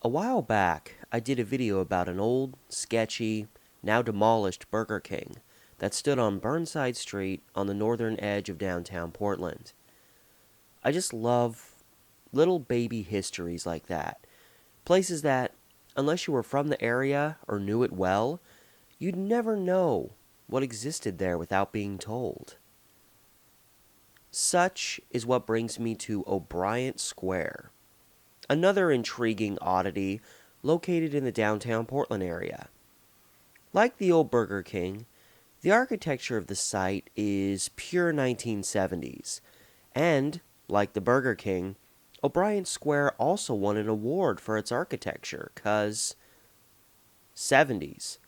A while back, I did a video about an old, sketchy, now demolished Burger King that stood on Burnside Street on the northern edge of downtown Portland. I just love little baby histories like that. Places that, unless you were from the area or knew it well, you'd never know what existed there without being told. Such is what brings me to O'Brien Square, another intriguing oddity located in the downtown Portland area. Like the old Burger King, the architecture of the site is pure 1970s, and, like the Burger King, O'Brien Square also won an award for its architecture, 'cause 70s.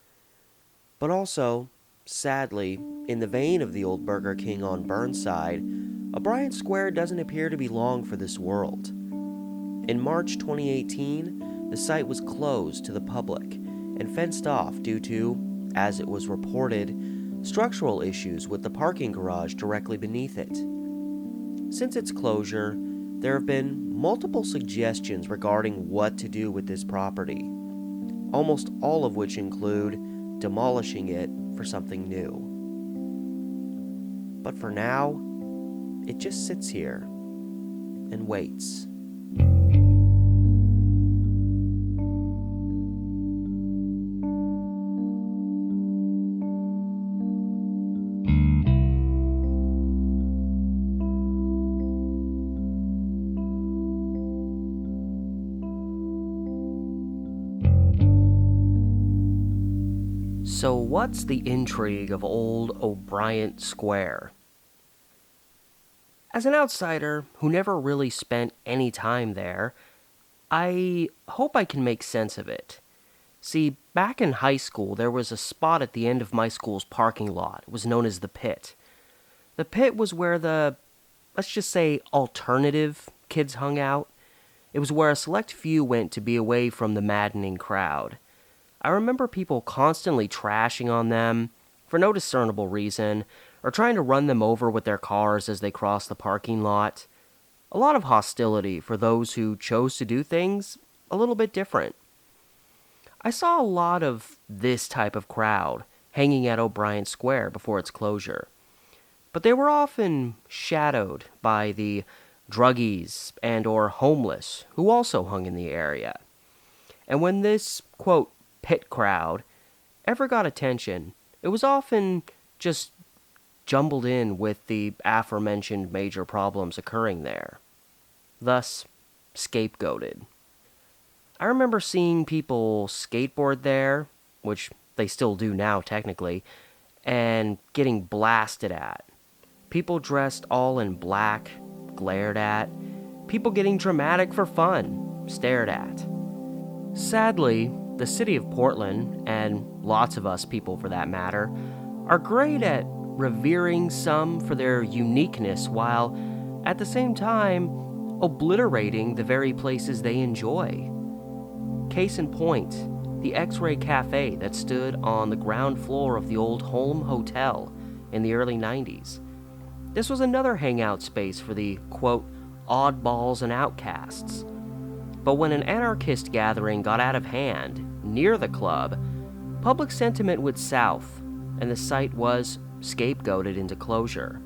But also, sadly, in the vein of the old Burger King on Burnside, O'Brien Square doesn't appear to be long for this world. In March 2018, the site was closed to the public and fenced off due to, as it was reported, structural issues with the parking garage directly beneath it. Since its closure, there have been multiple suggestions regarding what to do with this property, almost all of which include demolishing it for something new. But for now, it just sits here and waits. So what's the intrigue of old O'Brien Square? As an outsider who never really spent any time there, I hope I can make sense of it. See, back in high school, there was a spot at the end of my school's parking lot. It was known as the Pit. The Pit was where the, let's just say, alternative kids hung out. It was where a select few went to be away from the maddening crowd. I remember people constantly trashing on them, for no discernible reason, or trying to run them over with their cars as they crossed the parking lot. A lot of hostility for those who chose to do things a little bit different. I saw a lot of this type of crowd hanging at O'Brien Square before its closure, but they were often shadowed by the druggies and or homeless who also hung in the area. And when this, quote, pit crowd ever got attention, it was often just jumbled in with the aforementioned major problems occurring there, thus scapegoated. I remember seeing people skateboard there, which they still do now technically, and getting blasted at. People dressed all in black, glared at. People getting dramatic for fun, stared at. Sadly, the city of Portland, and lots of us people for that matter, are great at revering some for their uniqueness while, at the same time, obliterating the very places they enjoy. Case in point, the X-Ray Cafe that stood on the ground floor of the old Holm Hotel in the early 90s. This was another hangout space for the, quote, oddballs and outcasts. But when an anarchist gathering got out of hand near the club, public sentiment went south, and the site was scapegoated into closure.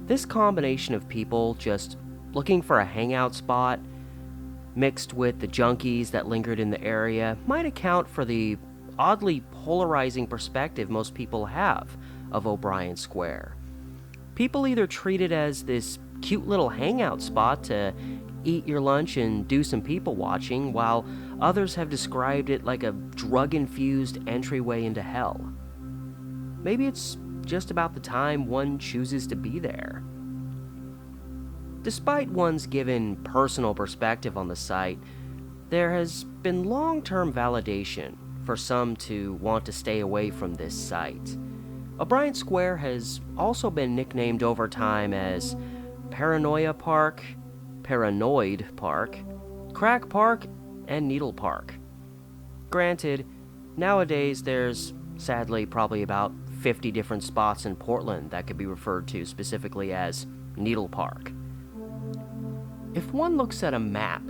This combination of people just looking for a hangout spot, mixed with the junkies that lingered in the area, might account for the oddly polarizing perspective most people have of O'Brien Square. People either treat it as this cute little hangout spot to eat your lunch and do some people watching, while others have described it like a drug-infused entryway into hell. Maybe it's just about the time one chooses to be there. Despite one's given personal perspective on the site, there has been long-term validation for some to want to stay away from this site. O'Brien Square has also been nicknamed over time as Paranoia Park, Paranoid Park, Crack Park, and Needle Park. Granted, nowadays there's sadly probably about 50 different spots in Portland that could be referred to specifically as Needle Park. If one looks at a map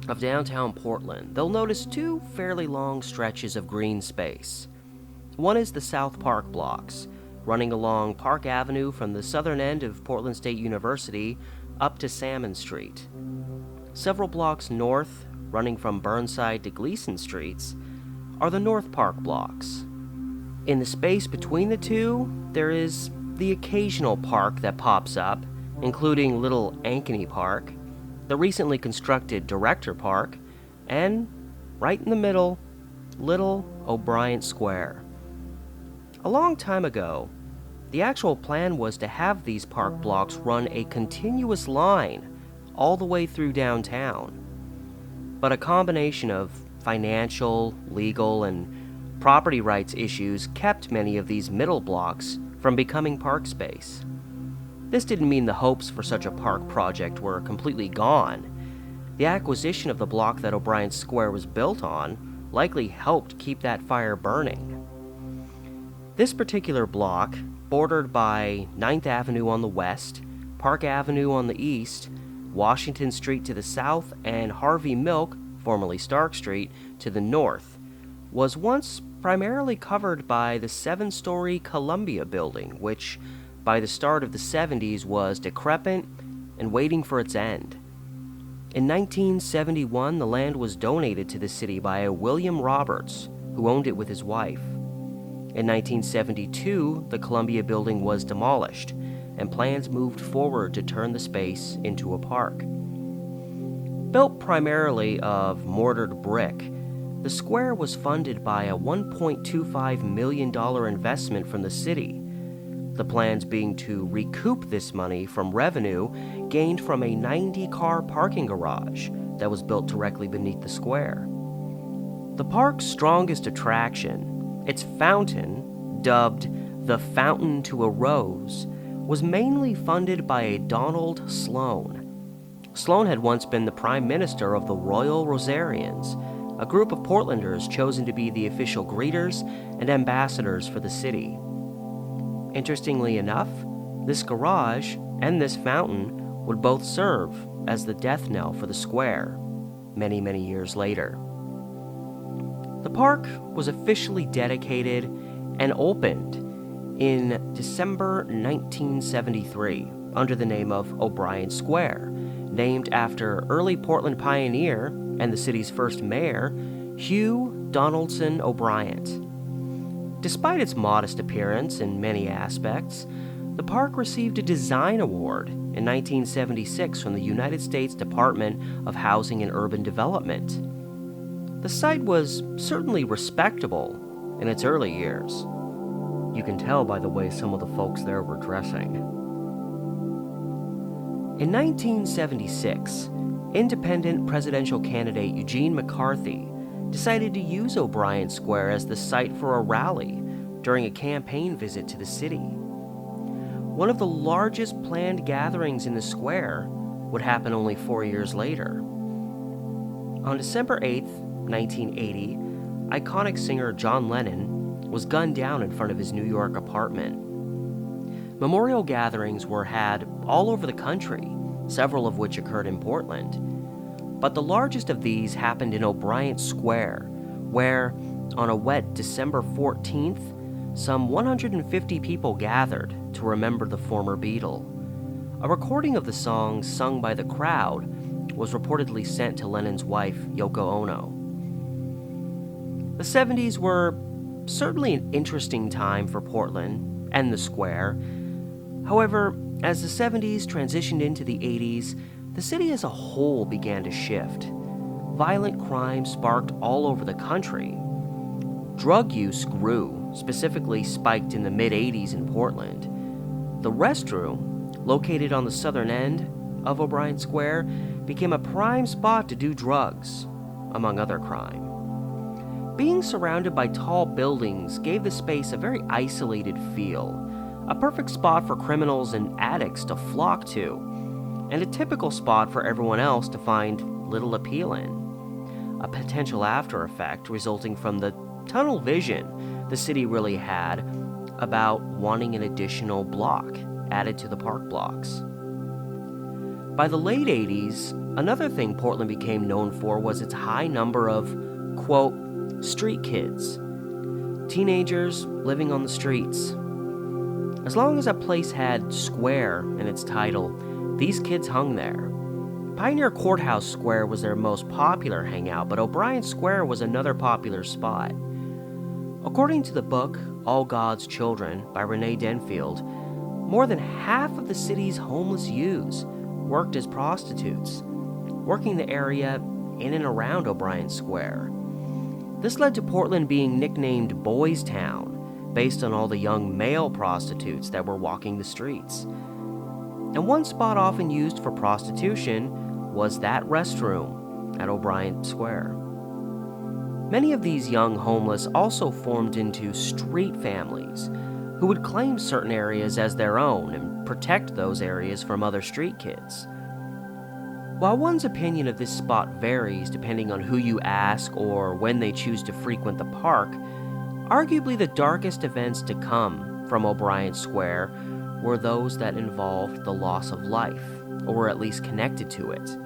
of downtown Portland, they'll notice two fairly long stretches of green space. One is the South Park blocks, running along Park Avenue from the southern end of Portland State University up to Salmon Street. Several blocks north, running from Burnside to Gleason Streets, are the North Park blocks. In the space between the two, there is the occasional park that pops up, including Little Ankeny Park, the recently constructed Director Park, and, right in the middle, Little O'Brien Square. A long time ago, the actual plan was to have these park blocks run a continuous line all the way through downtown. But a combination of financial, legal, and property rights issues kept many of these middle blocks from becoming park space. This didn't mean the hopes for such a park project were completely gone. The acquisition of the block that O'Brien Square was built on likely helped keep that fire burning. This particular block, bordered by 9th Avenue on the west, Park Avenue on the east, Washington Street to the south, and Harvey Milk, formerly Stark Street, to the north, was once primarily covered by the 7-story Columbia building, which, by the start of the 70s, was decrepit and waiting for its end. In 1971, the land was donated to the city by a William Roberts, who owned it with his wife. In 1972, the Columbia building was demolished, and plans moved forward to turn the space into a park. Built primarily of mortared brick, the square was funded by a $1.25 million investment from the city, the plans being to recoup this money from revenue gained from a 90-car parking garage that was built directly beneath the square. The park's strongest attraction, its fountain, dubbed the Fountain to a Rose, was mainly funded by a Donald Sloan. Sloan had once been the prime minister of the Royal Rosarians, a group of Portlanders chosen to be the official greeters and ambassadors for the city. Interestingly enough, this garage and this fountain would both serve as the death knell for the square many, many years later. The park was officially dedicated and opened in December 1973 under the name of O'Brien Square, named after early Portland pioneer and the city's first mayor, Hugh Donaldson O'Brien. Despite its modest appearance in many aspects, the park received a design award in 1976 from the United States Department of Housing and Urban Development. The site was certainly respectable in its early years. You can tell by the way some of the folks there were dressing. In 1976, independent presidential candidate Eugene McCarthy decided to use O'Brien Square as the site for a rally during a campaign visit to the city. One of the largest planned gatherings in the square would happen only 4 years later. On December 8th, 1980, iconic singer John Lennon was gunned down in front of his New York apartment. Memorial gatherings were had all over the country, several of which occurred in Portland. But the largest of these happened in O'Brien Square, where, on a wet December 14th, some 150 people gathered to remember the former Beatle. A recording of the songs sung by the crowd was reportedly sent to Lennon's wife, Yoko Ono. The 70s were certainly an interesting time for Portland and the square. However, as the 70s transitioned into the 80s, the city as a whole began to shift. Violent crime sparked all over the country. Drug use grew, specifically spiked in the mid-80s in Portland. The restroom, located on the southern end of O'Brien Square, became a prime spot to do drugs, among other crime. Being surrounded by tall buildings gave the space a very isolated feel, a perfect spot for criminals and addicts to flock to, and a typical spot for everyone else to find little appeal in. A potential after effect resulting from the tunnel vision the city really had about wanting an additional block added to the park blocks. By the late 80s, another thing Portland became known for was its high number of, quote, street kids. Teenagers living on the streets. As long as a place had square in its title, these kids hung there. Pioneer Courthouse Square was their most popular hangout, but O'Brien Square was another popular spot. According to the book All God's Children by Renee Denfield, more than half of the city's homeless youths worked as prostitutes, working the area in and around O'Brien Square. This led to Portland being nicknamed Boys Town, based on all the young male prostitutes that were walking the streets. And one spot often used for prostitution was that restroom at O'Brien Square. Many of these young homeless also formed into street families who would claim certain areas as their own and protect those areas from other street kids. While one's opinion of this spot varies depending on who you ask or when they choose to frequent the park, arguably the darkest events to come from O'Brien Square were those that involved the loss of life, or were at least connected to it.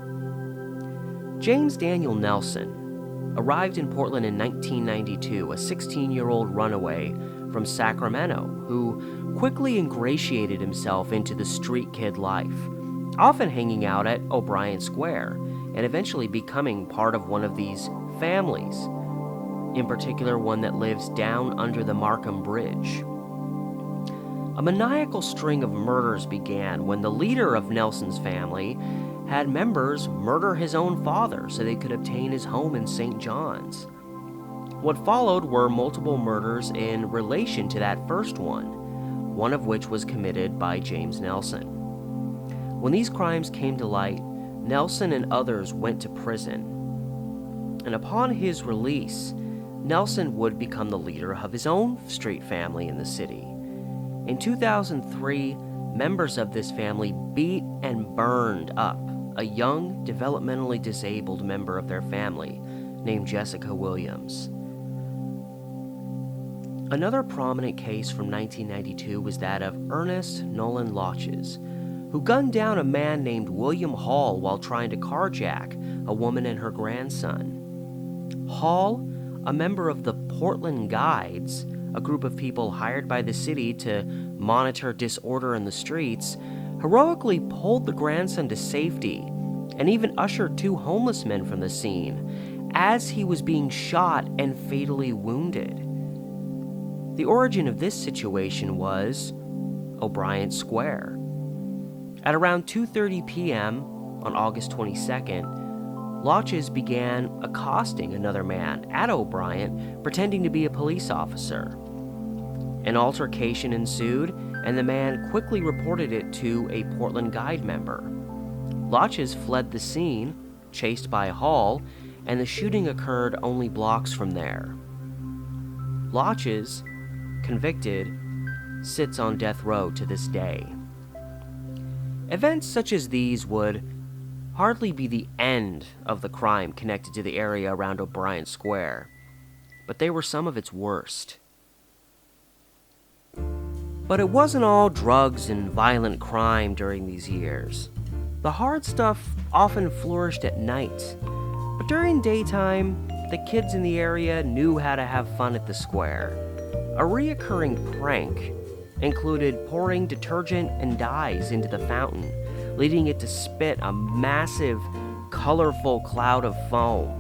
James Daniel Nelson arrived in Portland in 1992, a 16-year-old runaway from Sacramento who quickly ingratiated himself into the street kid life, often hanging out at O'Brien Square and eventually becoming part of one of these families, in particular one that lives down under the Markham Bridge. A maniacal string of murders began when the leader of Nelson's family had members murder his own father so they could obtain his home in St. John's. What followed were multiple murders in relation to that first one of which was committed by James Nelson. When these crimes came to light, Nelson and others went to prison. And upon his release, Nelson would become the leader of his own street family in the city. In 2003, members of this family beat and burned up a young, developmentally disabled member of their family named Jessica Williams. Another prominent case from 1992 was that of Ernest Nolan Lotches, who gunned down a man named William Hall while trying to carjack a woman and her grandson. Hall, a member of the Portland Guides, a group of people hired by the city to monitor disorder in the streets, heroically pulled the grandson to safety and even ushered two homeless men from the scene as he was being shot and fatally wounded. The origin of this situation was O'Brien Square. At around 2:30 p.m. on August 22nd, Lotches began accosting another man at O'Brien, pretending to be a police officer. An altercation ensued, and the man quickly reported it to a Portland Guide member. Lotches fled the scene, chased by Hall, and the shooting occurred only blocks from there. Lotches, convicted, sits on death row to this day. Events such as these would hardly be the end of the crime connected to the area around O'Brien Square, but they were some of its worst. But it wasn't all drugs and violent crime during these years. The hard stuff often flourished at night, but during daytime, the kids in the area knew how to have fun at the square. A reoccurring prank included pouring detergent and dyes into the fountain, leading it to spit a massive, colorful cloud of foam.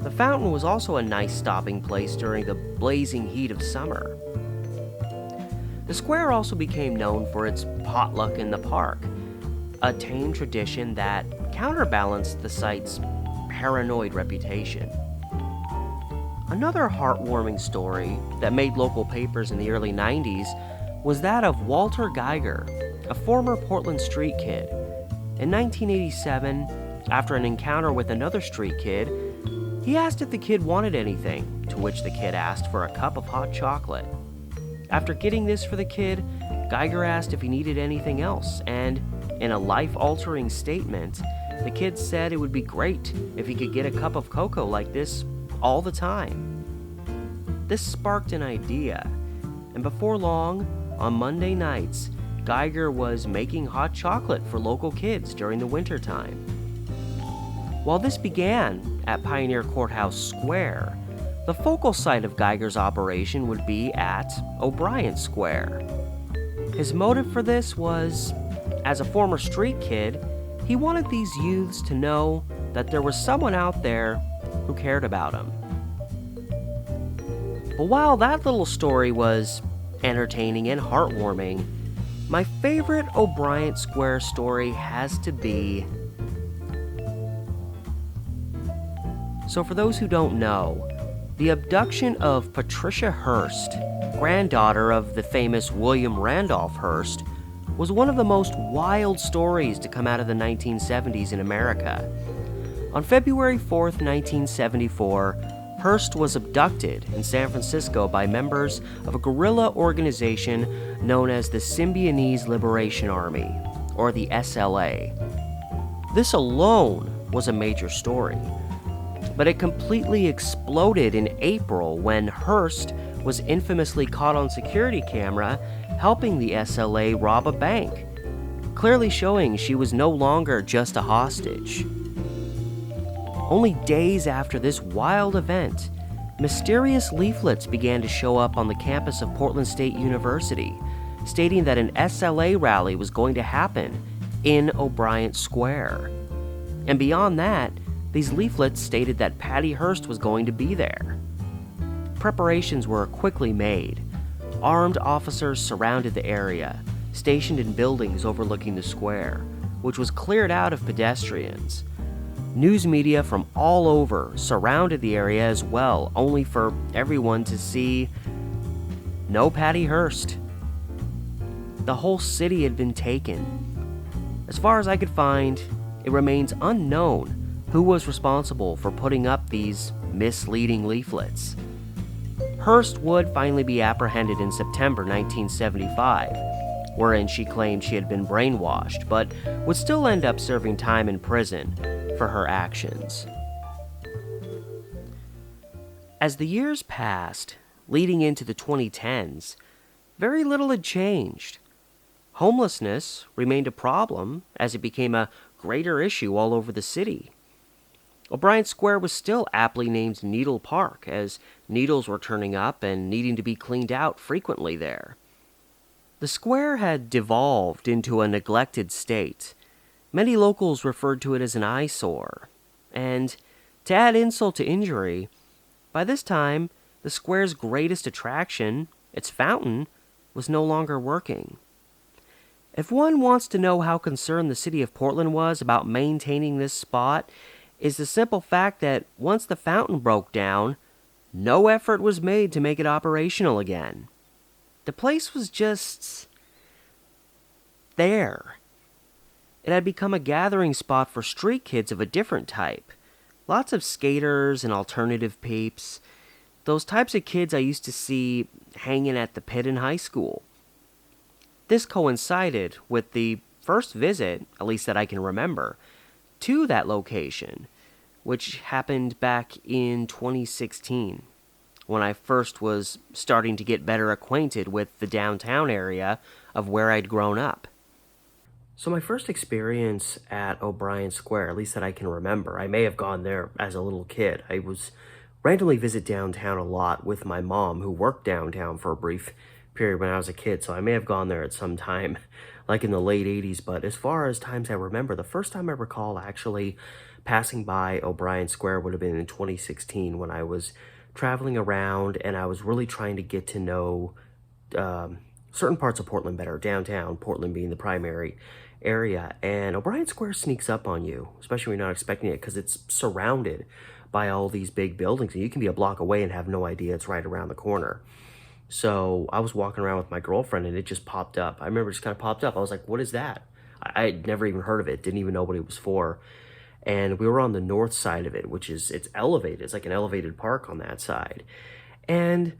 The fountain was also a nice stopping place during the blazing heat of summer. The square also became known for its potluck in the park, a tame tradition that counterbalanced the site's paranoid reputation. Another heartwarming story that made local papers in the early 90s was that of Walter Geiger, a former Portland street kid. In 1987, after an encounter with another street kid, he asked if the kid wanted anything, to which the kid asked for a cup of hot chocolate. After getting this for the kid, Geiger asked if he needed anything else, and in a life-altering statement, the kid said it would be great if he could get a cup of cocoa like this all the time. This sparked an idea, and before long, on Monday nights, Geiger was making hot chocolate for local kids during the wintertime. While this began at Pioneer Courthouse Square, the focal site of Geiger's operation would be at O'Brien Square. His motive for this was, as a former street kid, he wanted these youths to know that there was someone out there who cared about him. But while that little story was entertaining and heartwarming, my favorite O'Brien Square story has to be... So for those who don't know, the abduction of Patricia Hearst, granddaughter of the famous William Randolph Hearst, was one of the most wild stories to come out of the 1970s in America. On February 4th, 1974, Hearst was abducted in San Francisco by members of a guerrilla organization known as the Symbionese Liberation Army, or the SLA. This alone was a major story, but it completely exploded in April when Hearst was infamously caught on security camera helping the SLA rob a bank, clearly showing she was no longer just a hostage. Only days after this wild event, mysterious leaflets began to show up on the campus of Portland State University, stating that an SLA rally was going to happen in O'Brien Square. And beyond that, these leaflets stated that Patty Hearst was going to be there. Preparations were quickly made. Armed officers surrounded the area, stationed in buildings overlooking the square, which was cleared out of pedestrians. News media from all over surrounded the area as well, only for everyone to see no Patty Hearst. The whole city had been taken. As far as I could find, it remains unknown who was responsible for putting up these misleading leaflets. Hearst would finally be apprehended in September 1975, wherein she claimed she had been brainwashed, but would still end up serving time in prison for her actions. As the years passed, leading into the 2010s, very little had changed. Homelessness remained a problem as it became a greater issue all over the city. O'Brien Square was still aptly named Needle Park, as needles were turning up and needing to be cleaned out frequently there. The square had devolved into a neglected state. Many locals referred to it as an eyesore. And, to add insult to injury, by this time, the square's greatest attraction, its fountain, was no longer working. If one wants to know how concerned the city of Portland was about maintaining this spot, is the simple fact that once the fountain broke down, no effort was made to make it operational again. The place was just there. It had become a gathering spot for street kids of a different type. Lots of skaters and alternative peeps. Those types of kids I used to see hanging at the pit in high school. This coincided with the first visit, at least that I can remember, to that location, which happened back in 2016, when I first was starting to get better acquainted with the downtown area of where I'd grown up. So my first experience at O'Brien Square, at least that I can remember, I may have gone there as a little kid. I was randomly visit downtown a lot with my mom, who worked downtown for a brief period when I was a kid, so I may have gone there at some time, like in the late 80s, but as far as times I remember, the first time I recall actually passing by O'Brien Square would have been in 2016 when I was traveling around and I was really trying to get to know certain parts of Portland better, downtown, Portland being the primary area, and O'Brien Square sneaks up on you, especially when you're not expecting it, because it's surrounded by all these big buildings, and you can be a block away and have no idea it's right around the corner. So I was walking around with my girlfriend and it just popped up. I remember it just kind of popped up. I was like, what is that? I had never even heard of it, didn't even know what it was for. And we were on the north side of it, which is, it's elevated. It's like an elevated park on that side. And,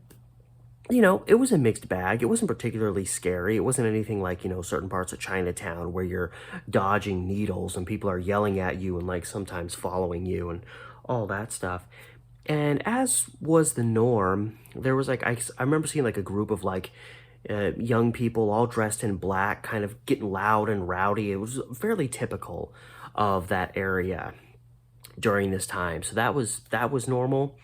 you know, it was a mixed bag. It wasn't particularly scary. It wasn't anything like, you know, certain parts of Chinatown where you're dodging needles and people are yelling at you and like sometimes following you and all that stuff. And as was the norm, there was like, I remember seeing like a group of like young people all dressed in black, kind of getting loud and rowdy. It was fairly typical of that area during this time. So that was normal.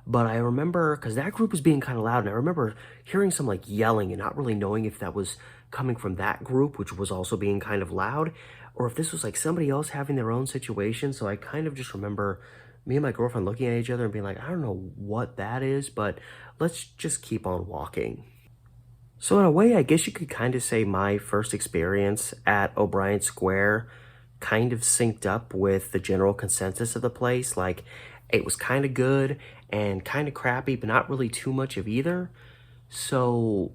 But I remember because that group was being kind of loud, and I remember hearing some like yelling and not really knowing if that was coming from that group, which was also being kind of loud, or if this was like somebody else having their own situation. So I kind of just remember me and my girlfriend looking at each other and being like, I don't know what that is, but let's just keep on walking. So in a way, I guess you could kind of say my first experience at O'Brien Square kind of synced up with the general consensus of the place. Like, it was kind of good and kind of crappy, but not really too much of either. So,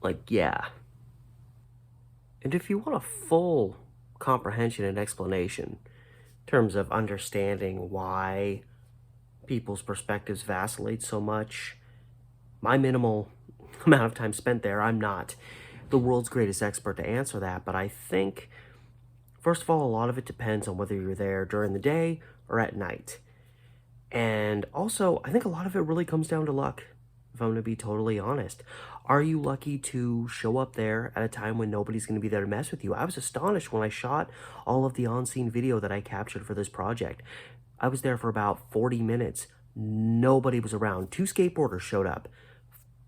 like, yeah. And if you want a full comprehension and explanation in terms of understanding why people's perspectives vacillate so much, my minimal amount of time spent there, I'm not the world's greatest expert to answer that, but I think, first of all, a lot of it depends on whether you're there during the day or at night. And also, I think a lot of it really comes down to luck, if I'm going to be totally honest. Are you lucky to show up there at a time when nobody's going to be there to mess with you? I was astonished when I shot all of the on-scene video that I captured for this project. I was there for about 40 minutes. Nobody was around. 2 skateboarders showed up.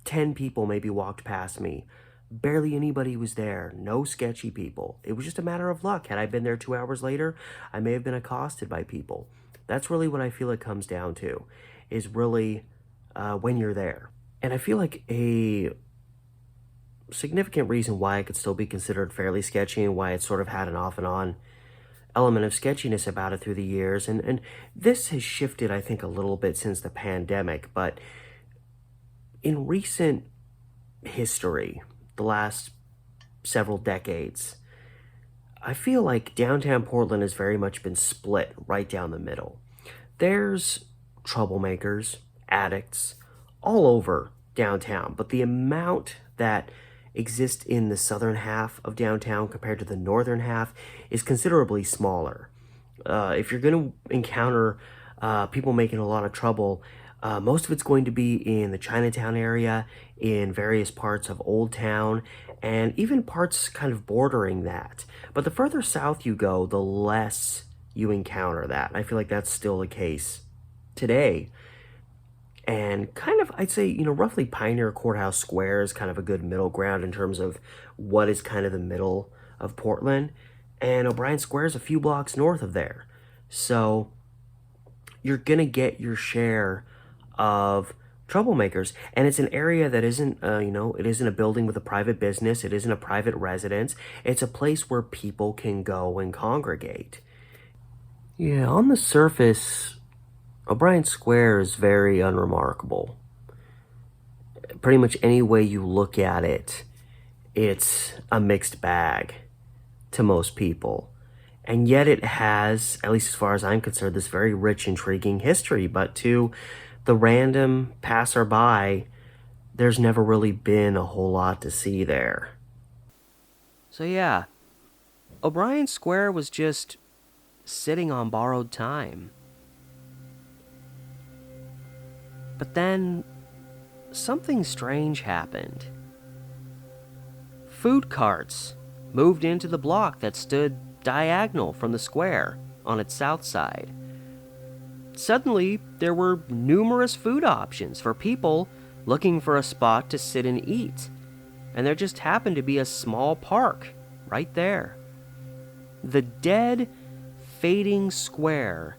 10 people maybe walked past me. Barely anybody was there. No sketchy people. It was just a matter of luck. Had I been there 2 hours later, I may have been accosted by people. That's really what I feel it comes down to, is really when you're there. And I feel like a significant reason why it could still be considered fairly sketchy and why it's sort of had an off and on element of sketchiness about it through the years. And this has shifted, I think, a little bit since the pandemic, but in recent history, the last several decades, I feel like downtown Portland has very much been split right down the middle. There's troublemakers, addicts, all over downtown, but the amount that exists in the southern half of downtown compared to the northern half is considerably smaller. If you're going to encounter people making a lot of trouble, most of it's going to be in the Chinatown area, in various parts of Old Town, and even parts kind of bordering that. But the further south you go, the less you encounter that. I feel like that's still the case today. And kind of, I'd say, roughly Pioneer Courthouse Square is kind of a good middle ground in terms of what is kind of the middle of Portland. And O'Brien Square is a few blocks north of there. So you're going to get your share of troublemakers. And it's an area that isn't, it isn't a building with a private business. It isn't a private residence. It's a place where people can go and congregate. Yeah, on the surface, O'Brien Square is very unremarkable. Pretty much any way you look at it, it's a mixed bag to most people. And yet it has, at least as far as I'm concerned, this very rich, intriguing history. But to the random passerby, there's never really been a whole lot to see there. So yeah, O'Brien Square was just sitting on borrowed time. But then, something strange happened. Food carts moved into the block that stood diagonal from the square on its south side. Suddenly, there were numerous food options for people looking for a spot to sit and eat, and there just happened to be a small park right there. The dead, fading square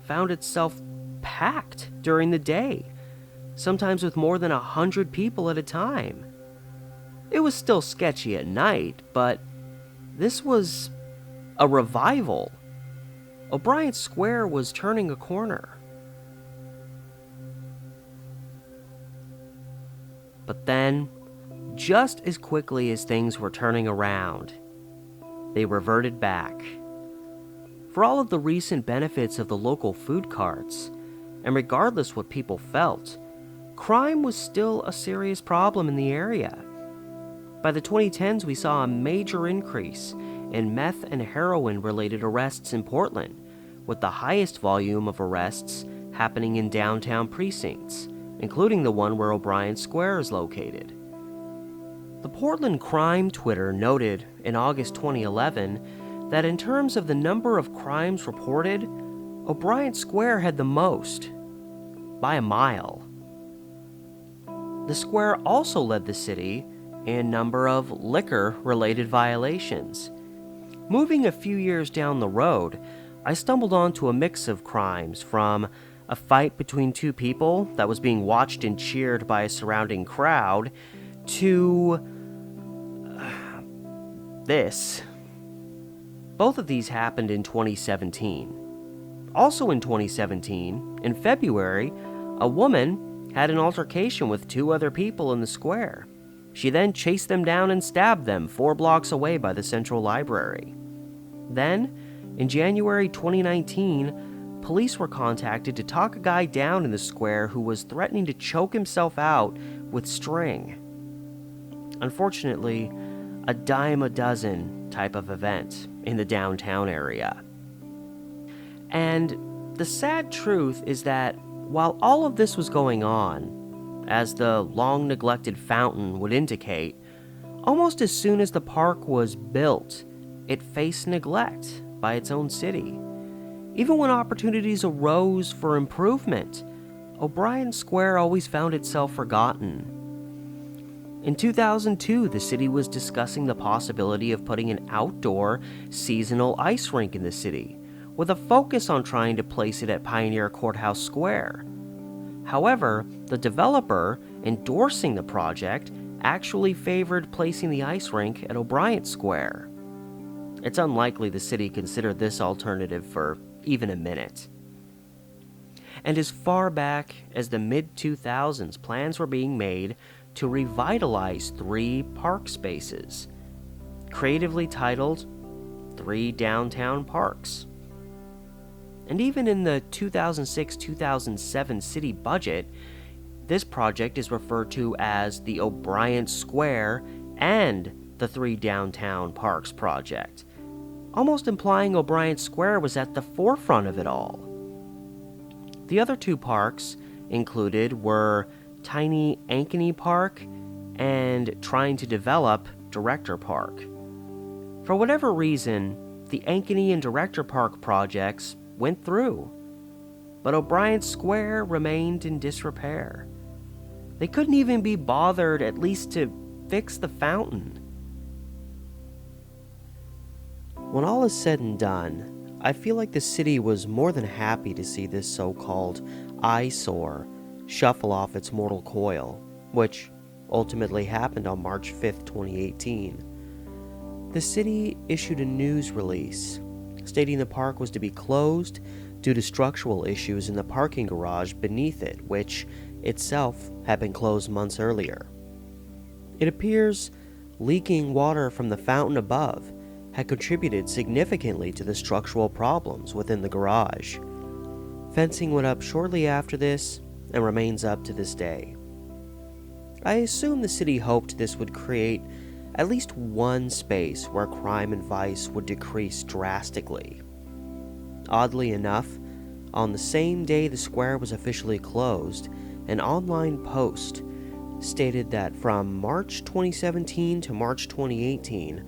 found itself packed during the day, sometimes with more than 100 people at a time. It was still sketchy at night, but this was a revival. O'Brien Square was turning a corner. But then, just as quickly as things were turning around, they reverted back. For all of the recent benefits of the local food carts, and regardless what people felt, crime was still a serious problem in the area. By the 2010s, we saw a major increase in meth and heroin-related arrests in Portland, with the highest volume of arrests happening in downtown precincts, including the one where O'Brien Square is located. The Portland Crime Twitter noted in August 2011 that in terms of the number of crimes reported, O'Brien Square had the most, by a mile. The square also led the city in number of liquor-related violations. Moving a few years down the road, I stumbled onto a mix of crimes, from a fight between two people that was being watched and cheered by a surrounding crowd, to this. Both of these happened in 2017. Also in 2017, in February, a woman had an altercation with two other people in the square. She then chased them down and stabbed them 4 blocks away by the Central Library. Then, in January 2019, police were contacted to talk a guy down in the square who was threatening to choke himself out with string. Unfortunately, a dime a dozen type of event in the downtown area. And the sad truth is that while all of this was going on, as the long-neglected fountain would indicate, almost as soon as the park was built, it faced neglect by its own city. Even when opportunities arose for improvement, O'Brien Square always found itself forgotten. In 2002, the city was discussing the possibility of putting an outdoor, seasonal ice rink in the city, with a focus on trying to place it at Pioneer Courthouse Square. However, the developer endorsing the project actually favored placing the ice rink at O'Brien Square. It's unlikely the city considered this alternative for even a minute. And as far back as the mid-2000s, plans were being made to revitalize 3 park spaces, creatively titled 3 Downtown Parks. And even in the 2006-2007 city budget, this project is referred to as the O'Brien Square and the 3 Downtown Parks project, almost implying O'Brien Square was at the forefront of it all. The other 2 parks included were Tiny Ankeny Park and trying to develop Director Park. For whatever reason, the Ankeny and Director Park projects went through, but O'Brien Square remained in disrepair. They couldn't even be bothered at least to fix the fountain. When all is said and done, I feel like the city was more than happy to see this so-called eyesore shuffle off its mortal coil, which ultimately happened on March 5th, 2018. The city issued a news release stating the park was to be closed due to structural issues in the parking garage beneath it, which itself had been closed months earlier. It appears leaking water from the fountain above had contributed significantly to the structural problems within the garage. Fencing went up shortly after this and remains up to this day. I assume the city hoped this would create at least one space where crime and vice would decrease drastically. Oddly enough, on the same day the square was officially closed, an online post stated that from March 2017 to March 2018,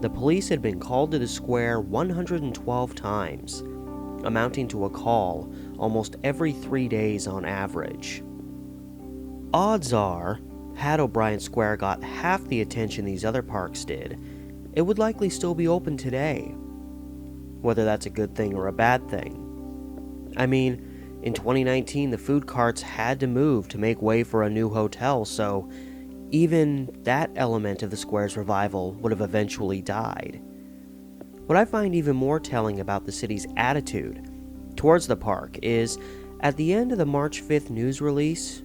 the police had been called to the square 112 times, amounting to a call almost every 3 days on average. Odds are, had O'Brien Square got half the attention these other parks did, it would likely still be open today. Whether that's a good thing or a bad thing. I mean, in 2019 the food carts had to move to make way for a new hotel, so even that element of the square's revival would have eventually died. What I find even more telling about the city's attitude towards the park is, at the end of the March 5th news release,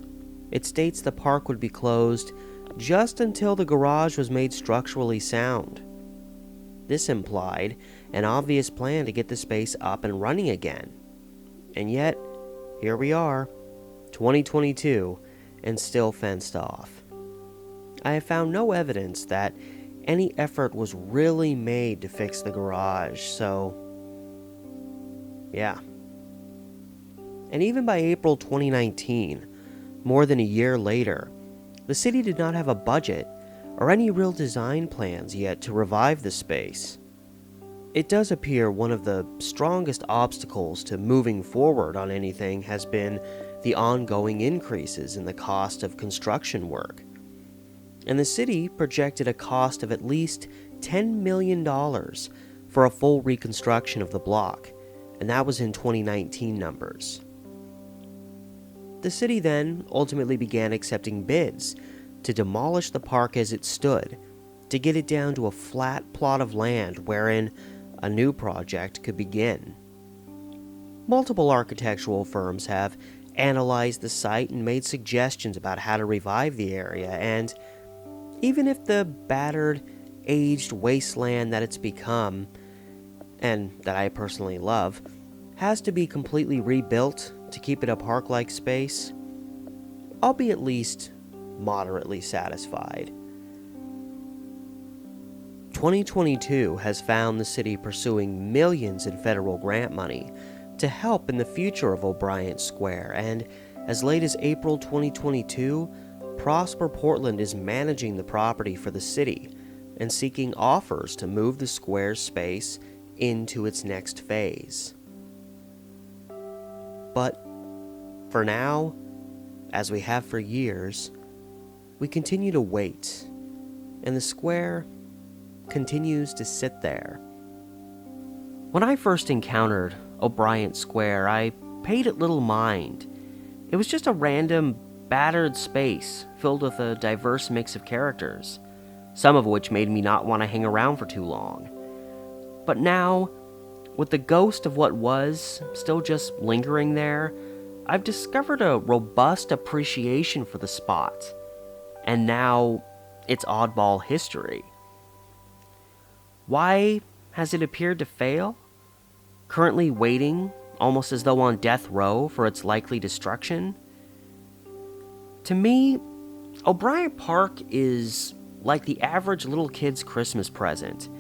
it states the park would be closed just until the garage was made structurally sound. This implied an obvious plan to get the space up and running again. And yet, here we are, 2022, and still fenced off. I have found no evidence that any effort was really made to fix the garage, so yeah. And even by April 2019, more than a year later, the city did not have a budget or any real design plans yet to revive the space. It does appear one of the strongest obstacles to moving forward on anything has been the ongoing increases in the cost of construction work. And the city projected a cost of at least $10 million for a full reconstruction of the block, and that was in 2019 numbers. The city then ultimately began accepting bids to demolish the park as it stood, to get it down to a flat plot of land wherein a new project could begin. Multiple architectural firms have analyzed the site and made suggestions about how to revive the area, and even if the battered, aged wasteland that it's become, and that I personally love, has to be completely rebuilt to keep it a park-like space, I'll be at least moderately satisfied. 2022 has found the city pursuing millions in federal grant money to help in the future of O'Brien Square, and as late as April 2022, Prosper Portland is managing the property for the city and seeking offers to move the square's space into its next phase. But for now, as we have for years, we continue to wait, and the square continues to sit there. When I first encountered O'Brien Square, I paid it little mind. It was just a random, battered space filled with a diverse mix of characters, some of which made me not want to hang around for too long. But now, with the ghost of what was still just lingering there, I've discovered a robust appreciation for the spot, and now its oddball history. Why has it appeared to fail? Currently waiting, almost as though on death row, for its likely destruction? To me, O'Brien Park is like the average little kid's Christmas present.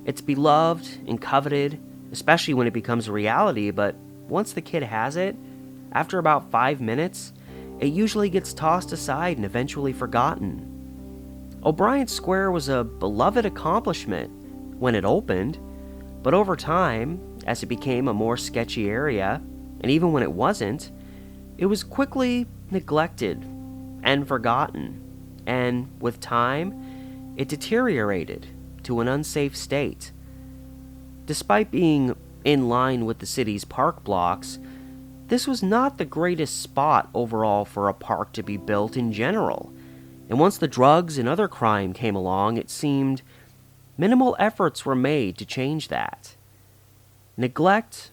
It's beloved and coveted, especially when it becomes a reality, but once the kid has it, after about 5 minutes, it usually gets tossed aside and eventually forgotten. O'Brien Square was a beloved accomplishment when it opened, but over time, as it became a more sketchy area, and even when it wasn't, it was quickly neglected and forgotten, and with time, it deteriorated to an unsafe state. Despite being in line with the city's park blocks, this was not the greatest spot overall for a park to be built in general, and once the drugs and other crime came along, it seemed minimal efforts were made to change that. Neglect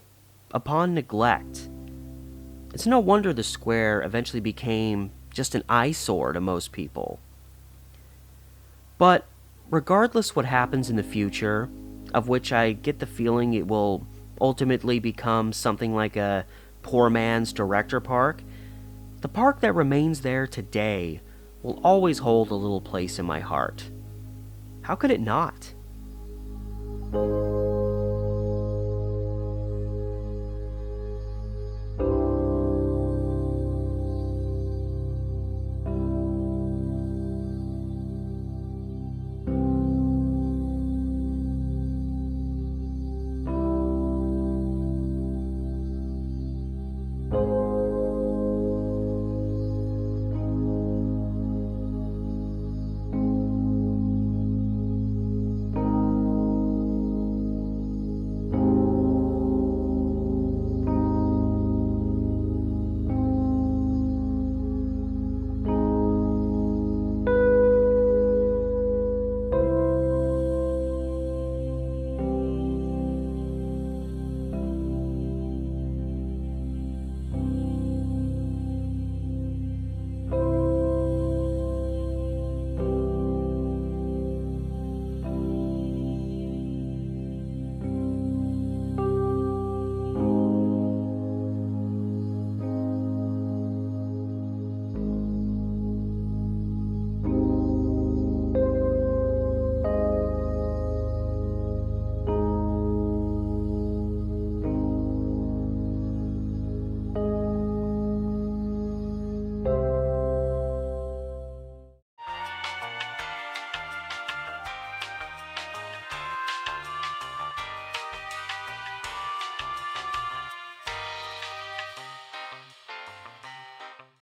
upon neglect. It's no wonder the square eventually became just an eyesore to most people. But regardless what happens in the future, of which I get the feeling it will ultimately become something like a poor man's director park, the park that remains there today will always hold a little place in my heart. How could it not?